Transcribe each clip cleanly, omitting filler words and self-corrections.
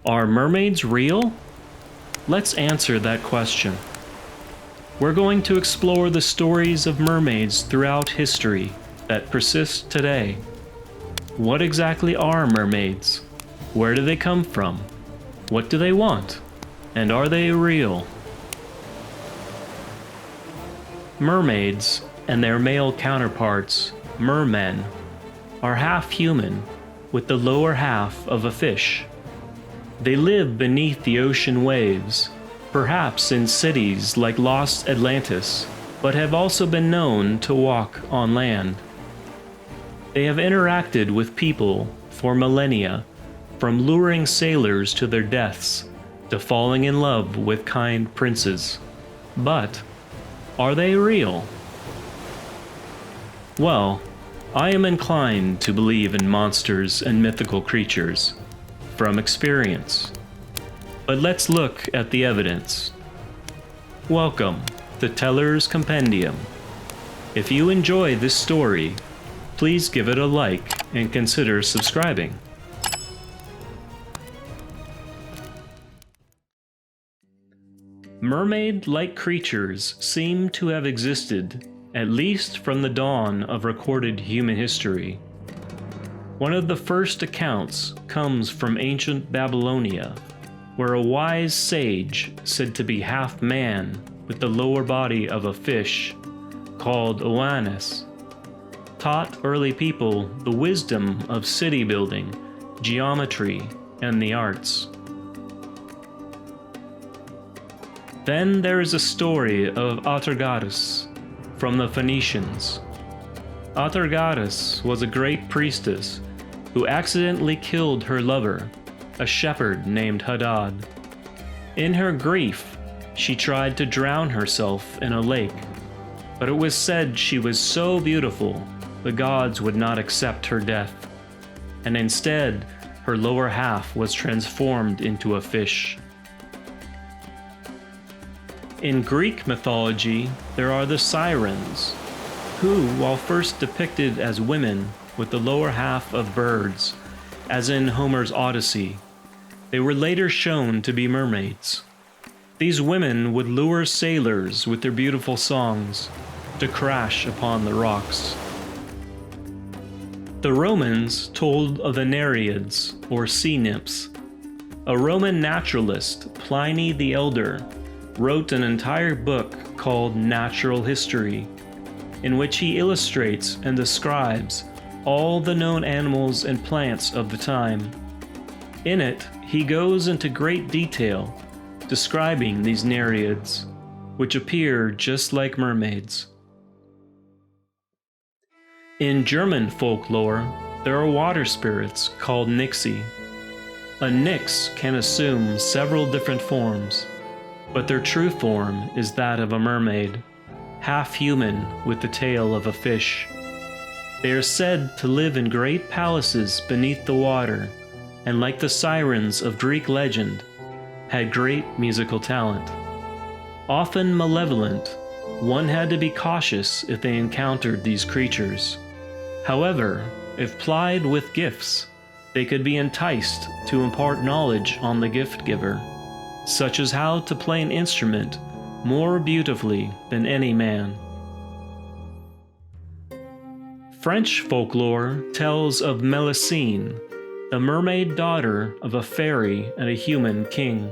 Are mermaids real? Let's answer that question. We're going to explore the stories of mermaids throughout history that persist today. What exactly are mermaids? Where do they come from? What do they want? And are they real? Mermaids and their male counterparts, mermen, are half human with the lower half of a fish. They live beneath the ocean waves, perhaps in cities like Lost Atlantis, but have also been known to walk on land. They have interacted with people for millennia, from luring sailors to their deaths to falling in love with kind princes. But are they real? Well, I am inclined to believe in monsters and mythical creatures, from experience. But let's look at the evidence. Welcome to Teller's Compendium. If you enjoy this story, please give it a like and consider subscribing. Mermaid-like creatures seem to have existed at least from the dawn of recorded human history. One of the first accounts comes from ancient Babylonia, where a wise sage, said to be half man with the lower body of a fish, called Oannes, taught early people the wisdom of city building, geometry, and the arts. Then there is a story of Atargatis from the Phoenicians. Atargatis was a great priestess who accidentally killed her lover, a shepherd named Hadad. In her grief, she tried to drown herself in a lake, but it was said she was so beautiful the gods would not accept her death, and instead her lower half was transformed into a fish. In Greek mythology, there are the Sirens, who, while first depicted as women with the lower half of birds, as in Homer's Odyssey, they were later shown to be mermaids. These women would lure sailors with their beautiful songs to crash upon the rocks. The Romans told of the Nereids, or sea nymphs. A Roman naturalist, Pliny the Elder, wrote an entire book called Natural History, in which he illustrates and describes all the known animals and plants of the time. In it, he goes into great detail, describing these Nereids, which appear just like mermaids. In German folklore, there are water spirits called Nixie. A Nix can assume several different forms, but their true form is that of a mermaid, half human with the tail of a fish. They are said to live in great palaces beneath the water, and like the Sirens of Greek legend, had great musical talent. Often malevolent, one had to be cautious if they encountered these creatures. However, if plied with gifts, they could be enticed to impart knowledge on the gift giver, such as how to play an instrument more beautifully than any man. French folklore tells of Melusine, the mermaid daughter of a fairy and a human king.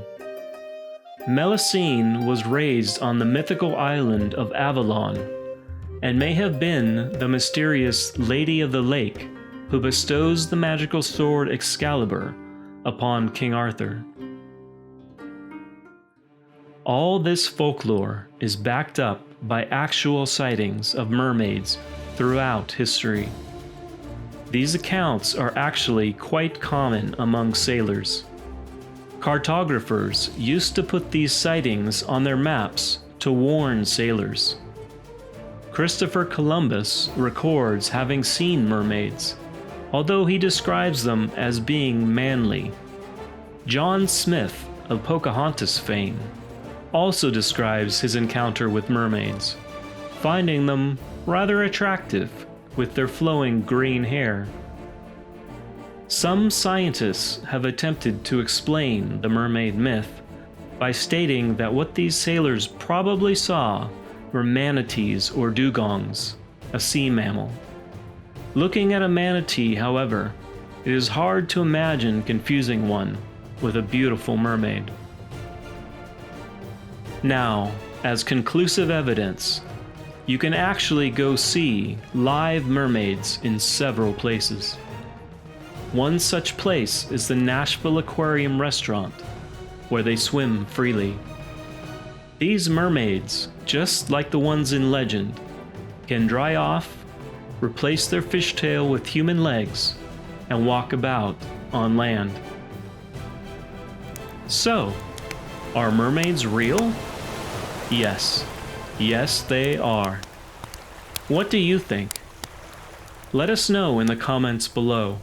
Melusine was raised on the mythical island of Avalon, and may have been the mysterious Lady of the Lake who bestows the magical sword Excalibur upon King Arthur. All this folklore is backed up by actual sightings of mermaids throughout history. These accounts are actually quite common among sailors. Cartographers used to put these sightings on their maps to warn sailors. Christopher Columbus records having seen mermaids, although he describes them as being manly. John Smith of Pocahontas fame also describes his encounter with mermaids, finding them rather attractive with their flowing green hair. Some scientists have attempted to explain the mermaid myth by stating that what these sailors probably saw were manatees or dugongs, a sea mammal. Looking at a manatee, however, it is hard to imagine confusing one with a beautiful mermaid. Now, as conclusive evidence, you can actually go see live mermaids in several places. One such place is the Nashville Aquarium restaurant, where they swim freely. These mermaids, just like the ones in legend, can dry off, replace their fishtail with human legs, and walk about on land. So, are mermaids real? Yes. Yes, they are. What do you think? Let us know in the comments below.